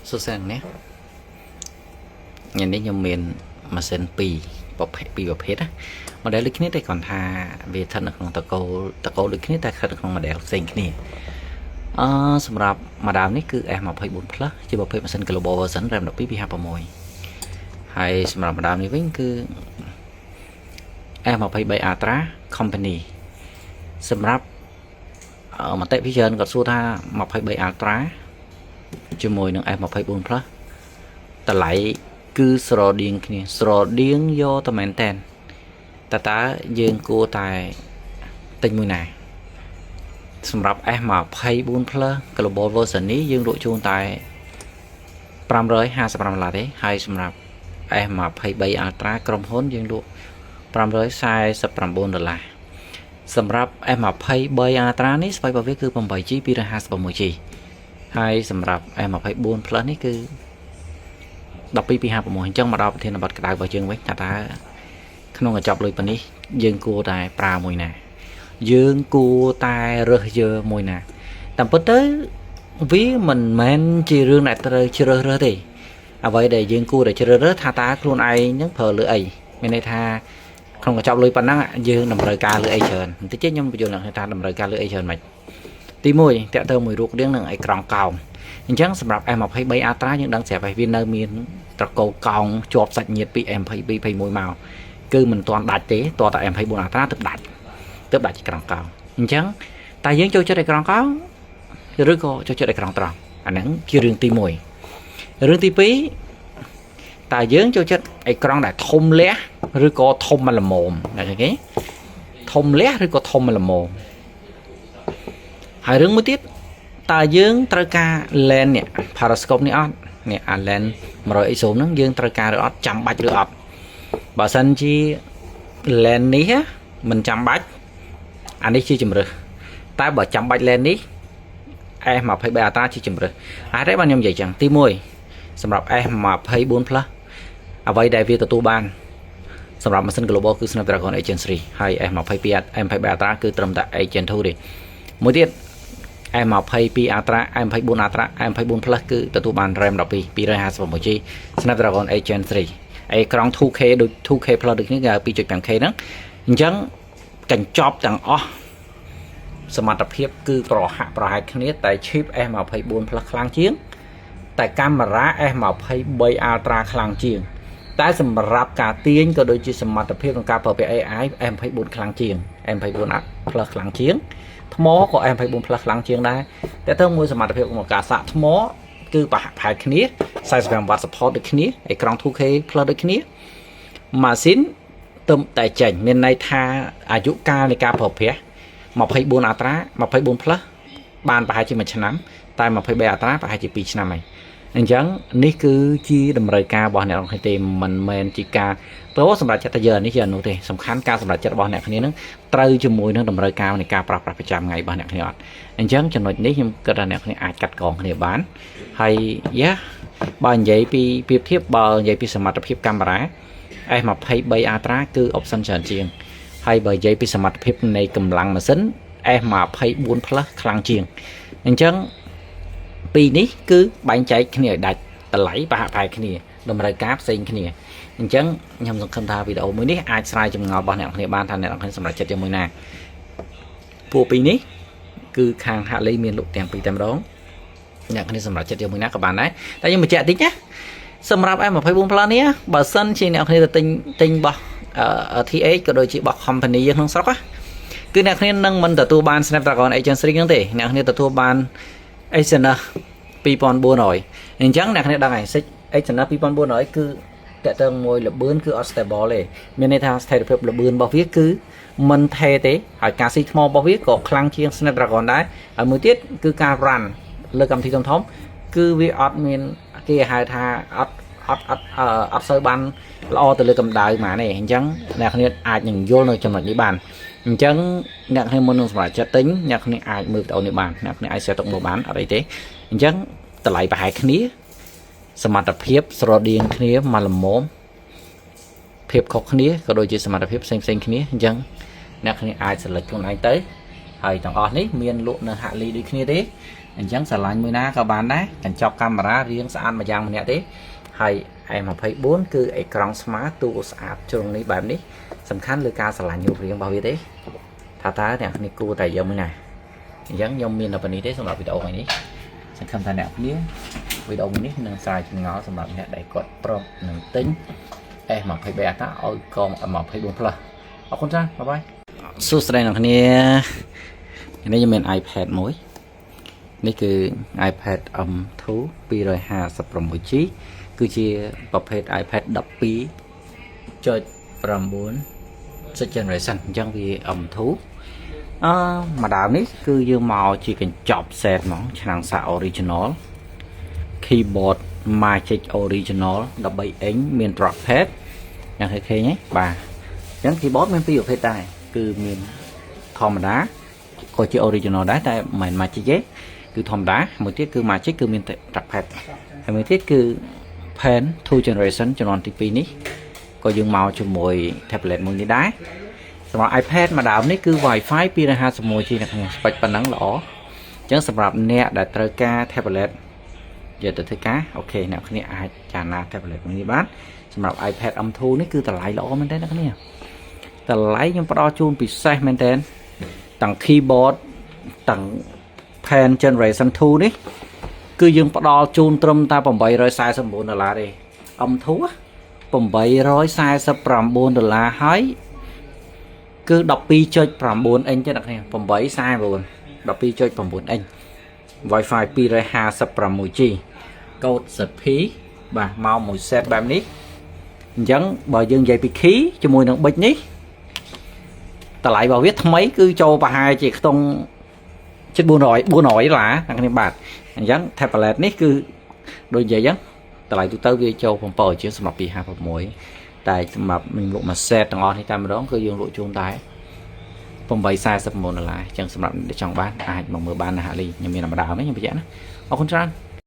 số sang nhé nhìn đấy nhom miền mà sen pi bọc hết á mà để lịch này đây còn thà về thân không tà câu lịch này ta thân không mà đeo sen cái này sầm rạp mà đào này cứ em học hay 4 plus chỉ bọc hết mà sen global version RAM đọc pi 2 mồi hay sầm rạp mà đào này vẫn cứ em học hay 7 Atra company sầm rạp mà tại vision còn xua tha mọc hay 7 Atra cho mồiនឹងem học hay 4 plus ta lại cứ sờ điên vô ta mền tên ta dương cô tài tình mùi này sầm rạp em mà pay 4 plus global version ní dương đội chuông tài 525 là thế hay sầm rạp em mà pay 7 Atraក្រុមហ៊ុនdương độ 549 สำหรับem mà pay 3 Atra ní phải bảo viết cứ 8G 256G ហើយសម្រាប់ em mà pay 4 plus នេះគឺ12 ពី 56 អញ្ចឹងមកដល់ប្រធានបទក្តៅរបស់យើងវិញថាតើក្នុងកញ្ចប់លុយប៉ុណ្នេះយើងគួរតែប្រើមួយណាយើងគួរតែរើសយកមួយណាតាមពិតទៅវាមិនមែនជារឿងដែលត្រូវជ្រើសរើសទេអ្វីដែលយើងគួរតែជ្រើសរើសថាតើខ្លួនឯងនឹងប្រើលើអីមានន័យថាក្នុងកញ្ចប់លុយប៉ុណ្ណឹងយើងតម្រូវការលើអីច្រើនបន្តិចខ្ញុំបញ្យល់ថាតម្រូវការលើអីច្រើនមិនទី1តើទៅមួយរូបរាងនឹងអេក្រង់កោងអញ្ចឹងសម្រាប់ M23 Atra យើងដឹងស្រាប់ហើយវានៅមានត្រកូលកោងជាប់សាច់ញាតិពី M22 21មកគឺមិនទាន់ដាច់ទេតើតែ M24 Atra ទើបដាច់ជាក្រង់កោងអញ្ចឹងតែយើងចូលចិត្តអេក្រង់កោងឬក៏ចូលចិត្តអេក្រង់ត្រង់អាហ្នឹងជារឿងទី1រឿងទី2តើយើងចូលចិត្តអេក្រង់ដែលធំលះឬក៏ធំល្មមណាគេធំលះឬក៏ធំល្មមហើយរឿងមួយទៀតតើយើងត្រូវការ lens នេះ periscope នេះអត់នេះអា lens 100 ISO ហ្នឹងយើងត្រូវការឬអត់ចាំបាច់ឬអត់បើសិនជា lens នេះមិនចាំបាច់អានេះជាជំរើសតែបើចាំបាច់ lens នេះ F23 Atra ជាជំរើសហេតុអីបានខ្ញុំនិយាយចឹងទី1សម្រាប់ F24 Plus អ្វីដែលវាទទួលបានសម្រាប់ម៉ាស៊ីន global គឺ Snapdragon 8 Gen 3ហើយ M23 Atra គឺត្រឹមតែ8 Gen 2ទេមួយទៀតM22 Atra M24 Atra M24 Plus គឺទទួលបាន RAM 12 256G Snapdragon 8 Gen 3អេក្រង់ 2K ដូច 2K Plus ដូចនេះគឺ 2.5K ហ្នឹងអញ្ចឹងកញ្ចប់ទាំងអស់សមត្ថភាពគឺប្រហែលគ្នាតែ chip M24 Plus ខ្លាំងជាងតែកាមេរ៉ា S23 Ultra ខ្លាំងជាងតែសម្រាប់ការទាញក៏ដូចជាសមត្ថភាពក្នុងការប្រើប្រាស់ AI M24 ខ្លាំងជាង M24 Plus ខ្លាំងជាងថ្មក៏ M24 Plus ខ្លាំងជាងដែរតែទៅមួយសមត្ថភាពក្នុងការសាកថ្មគឺប្រហែលគ្នា 45W support ដូចគ្នាអេក្រង់ 2K Plus ដូចគ្នាម៉ាស៊ីនទំតែចេញមានន័យថាអាយុកាលនៃការប្រើប្រាស់24 Atra 24 Plus បានប្រហែលជា1ឆ្នាំតែ23 Atra ប្រហែលជា2ឆ្នាំហើយអញ្ចឹងនេះគឺជាតម្រូវការរបស់អ្នកនរគ្នាទេមិនមែនជាការព្រោះសម្រាប់ចិត្តយើងនេះជាអនុទេសំខាន់ការសម្រាប់ចិត្តរបស់អ្នកគ្នានឹងត្រូវជាមួយនឹងតម្រូវការនៃការប្រើប្រាស់ប្រចាំថ្ងៃរបស់អ្នកគ្នាអត់អញ្ចឹងចំណុចនេះខ្ញុំគិតថាអ្នកគ្នាអាចកាត់កងគ្នាបានហើយបើនិយាយពីប្រៀបធៀបបើនិយាយពីសមត្ថភាពកាមេរ៉ា S23 Atra គឺ option ច្រើនជាងហើយបើនិយាយពីសមត្ថភាពនៃកម្លាំងម៉ាស៊ីន S24 Plus ខ្លាំងជាងអញ្ចឹងពីរនេះគឺបែងចែកគ្នាឲ្យដាច់តម្លៃប្រហែលគ្នាតម្រូវការផ្សេងគ្នាអញ្ចឹងខ្ញុំសង្ឃឹមថាវីដេអូមួយនេះអាចស្រាយចម្ងល់របស់អ្នកនរគ្នាបានថាអ្នកនរគ្នាសម្រេចចិត្តជាមួយណាពួកពីរនេះគឺខាងហាក់លីមានលក់ទាំងពីរតែម្ដងអ្នកគ្នាសម្រេចចិត្តជាមួយណាក៏បានដែរតែខ្ញុំបញ្ជាក់តិចណាសម្រាប់ M24 Plus នេះបើសិនជាអ្នកគ្នាទៅទិញរបស់ TH ក៏ដូចជារបស់ company យើងក្នុងស្រុកគឺអ្នកគ្នានឹងមិនទទួលបាន Snapdragon 8 Gen 3ហ្នឹងទេអ្នកគ្នាទទួលបាន Exynos 2400អញ្ចឹងអ្នកគ្នាដឹងហើយ Exynos 2400គឺតើតើមួយលបឿនគឺអត់ stable ទេមានន័យថាស្ថិរភាពលបឿនរបស់វាគឺមិនថេរទេហើយការស៊ីថ្មរបស់វាក៏ខ្លាំងជាង Snapdragon ដែរហើយមួយទៀតគឺការ run លើកម្មវិធីធំគឺវាអត់មានគេហៅថាអត់សូវបានល្អទៅលើកម្ដៅហ្មងទេអញ្ចឹងអ្នកគ្នាអាចនឹងយល់នៅចំណុចនេះបានអញ្ចឹងអ្នកគ្នាមុននឹងសម្រាប់ចិត្តទិញអ្នកគ្នាអាចមើលវីដេអូនេះបានអ្នកគ្នាអាច share ទុកមើលបានអត់អីទេអញ្ចឹងតម្លៃប្រហែលគ្នាសមត្ថភាពស្រដៀងគ្នាមកល្មមភាពខុសគ្នាក៏ដូចជាសមត្ថភាពផ្សេងគ្នាអញ្ចឹងអ្នកគ្នាអាច select ខ្លួនឯងទៅ ហើយទាំងអស់នេះមានលក់នៅហាក់លីដូចគ្នាទេអញ្ចឹងស្រឡាញ់មួយណាក៏បានដែរកញ្ចប់កាមេរ៉ារៀងស្អាតម្យ៉ាងម្នាក់ទេហើយ E24 គឺអេក្រង់ស្មើទូស្អាតជ្រុងនេះបែបនេះសំខាន់លើការស្រឡាញ់រូបរាងរបស់វាទេថាតើអ្នកនេះគួរតែយកមួយណាអញ្ចឹងខ្ញុំមានតែប៉ុណ្នេះទេសម្រាប់វីដេអូនេះសង្ឃឹមថាអ្នកគ្នាវីដេអូនេះនឹងស្រាយចម្ងល់សម្រាប់អ្នកដែលគាត់ព្រមនឹងទិញ S23 Ultra ឲ្យកង M24 Plus អរគុណច្រើនបាយបាយសួស្តីអ្នកគ្នានេះខ្ញុំមាន iPad មួយនេះគឺ iPad M2 256GB គឺជាប្រភេទ iPad 12.9 Sixth Generation អញ្ចឹងវា M2 មួយដើមនេះគឺយើងមកជាកញ្ចប់ set ហ្មងឆ្នាំងសា original keyboard Magic original 13 inch មាន trackpad យ៉ាងឃើញហ៎បាទអញ្ចឹង keyboard មានពីរប្រភេទដែរគឺមានធម្មតាក៏ជា original ដែរតែមិនមែន Magic ទេគឺធម្មតាមួយទៀតគឺ Magic គឺមាន trackpad ហើយមួយទៀតគឺ Pen 2 generation ជំនាន់ទី2នេះក៏យើងមកជាមួយ tablet មួយនេះដែរសម្រាប់ iPad មួយដើមនេះគឺ Wi-Fi 251G អ្នកគ្នា spec ប៉ុណ្ណឹងល្អអញ្ចឹងសម្រាប់អ្នកដែលត្រូវការ tablet យកទៅធ្វើការអូខេអ្នកគ្នាអាចចារណា tablet មួយនេះបានសម្រាប់ iPad M2 នេះគឺតម្លៃល្អមែនទេអ្នកគ្នាតម្លៃខ្ញុំផ្ដល់ជូនពិសេសមែនទេទាំង keyboard ទាំង Pen generation 2នេះគឺយើងផ្ដល់ជូនត្រឹមតែ$849ទេM2 $849ហើយគឺ 12.9 inch ទេអ្នកគ្នា849 12.9 inch Wi-Fi 256G កូដ ZP បាទមកមួយ set បែបនេះអញ្ចឹងបើយើងនិយាយពី key ជាមួយនឹងប៊ិចនេះតម្លៃរបស់វាថ្មីគឺចូលប្រហែលជាខ្ទង់ជិត400ដុល្លារអ្នកគ្នាបាទអញ្ចឹង tablet នេះគឺដូចនិយាយអញ្ចឹងតម្លៃទូទៅវាចូល7ជាងសម្រាប់256តែសម្រាប់mìnhលក់មួយ set ទាំងអស់នេះតែម្ដងគឺយើងលក់ជូនតែ$849អញ្ចឹងសម្រាប់អ្នកចង់បានអាចមកមើលបានណាហាក់លីខ្ញុំមានម្ដងនេះខ្ញុំបញ្ជាក់ណាអរគុណច្រើន